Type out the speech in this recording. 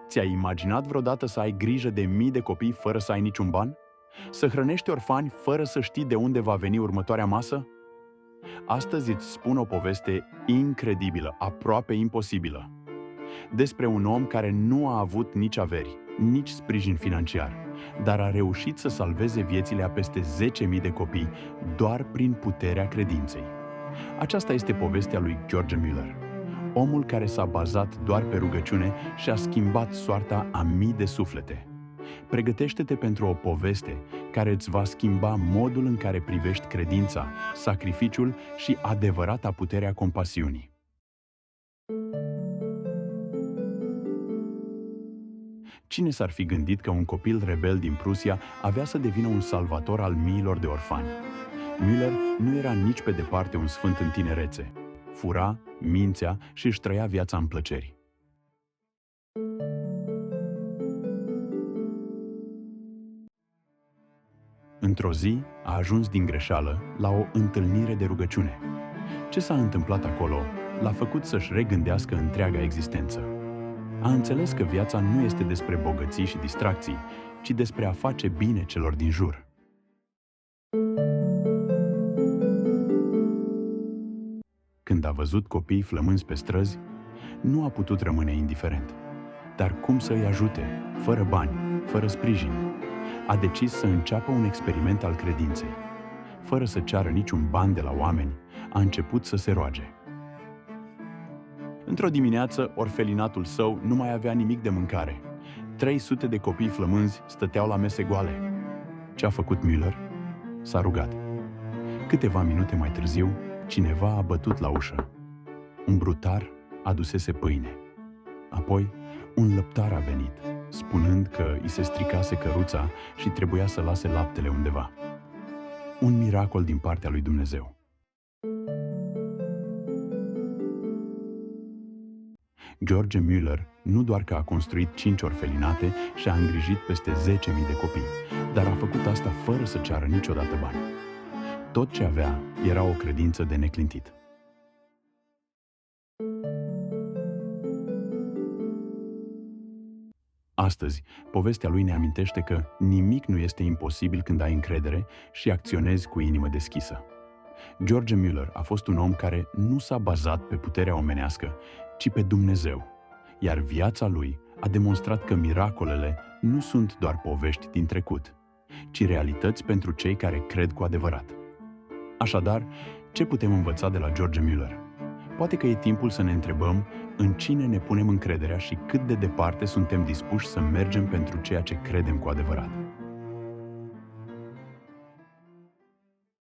Ți-ai imaginat vreodată să ai grijă de mii de copii fără să ai niciun ban? Să hrănești orfani fără să știi de unde va veni următoarea masă? Astăzi îți spun o poveste incredibilă, aproape imposibilă, despre un om care nu a avut nici averi, nici sprijin financiar, dar a reușit să salveze viețile a peste 10.000 de copii doar prin puterea credinței. Aceasta este povestea lui George Mueller, omul care s-a bazat doar pe rugăciune și a schimbat soarta a mii de suflete. Pregătește-te pentru o poveste care îți va schimba modul în care privești credința, sacrificiul și adevărata puterea compasiunii. Cine s-ar fi gândit că un copil rebel din Prusia avea să devină un salvator al miilor de orfani? Mueller nu era nici pe departe un sfânt în tinerețe. Fura, mințea și își trăia viața în plăceri. Într-o zi a ajuns din greșeală la o întâlnire de rugăciune. Ce s-a întâmplat acolo l-a făcut să-și regândească întreaga existență. A înțeles că viața nu este despre bogății și distracții, ci despre a face bine celor din jur. Când a văzut copiii flămânzi pe străzi, nu a putut rămâne indiferent. Dar cum să îi ajute, fără bani, fără sprijin? A decis să înceapă un experiment al credinței. Fără să ceară niciun ban de la oameni, a început să se roage. Într-o dimineață, orfelinatul său nu mai avea nimic de mâncare. 300 de copii flămânzi stăteau la mese goale. Ce a făcut Mueller? S-a rugat. Câteva minute mai târziu, cineva a bătut la ușă. Un brutar adusese pâine. Apoi, un lăptar a venit, spunând că i se stricase căruța și trebuia să lase laptele undeva. Un miracol din partea lui Dumnezeu. George Mueller nu doar că a construit 5 orfelinate și a îngrijit peste 10.000 de copii, dar a făcut asta fără să ceară niciodată bani. Tot ce avea era o credință de neclintit. Astăzi, povestea lui ne amintește că nimic nu este imposibil când ai încredere și acționezi cu inimă deschisă. George Mueller a fost un om care nu s-a bazat pe puterea omenească, ci pe Dumnezeu, iar viața lui a demonstrat că miracolele nu sunt doar povești din trecut, ci realități pentru cei care cred cu adevărat. Așadar, ce putem învăța de la George Mueller? Poate că e timpul să ne întrebăm în cine ne punem încrederea și cât de departe suntem dispuși să mergem pentru ceea ce credem cu adevărat.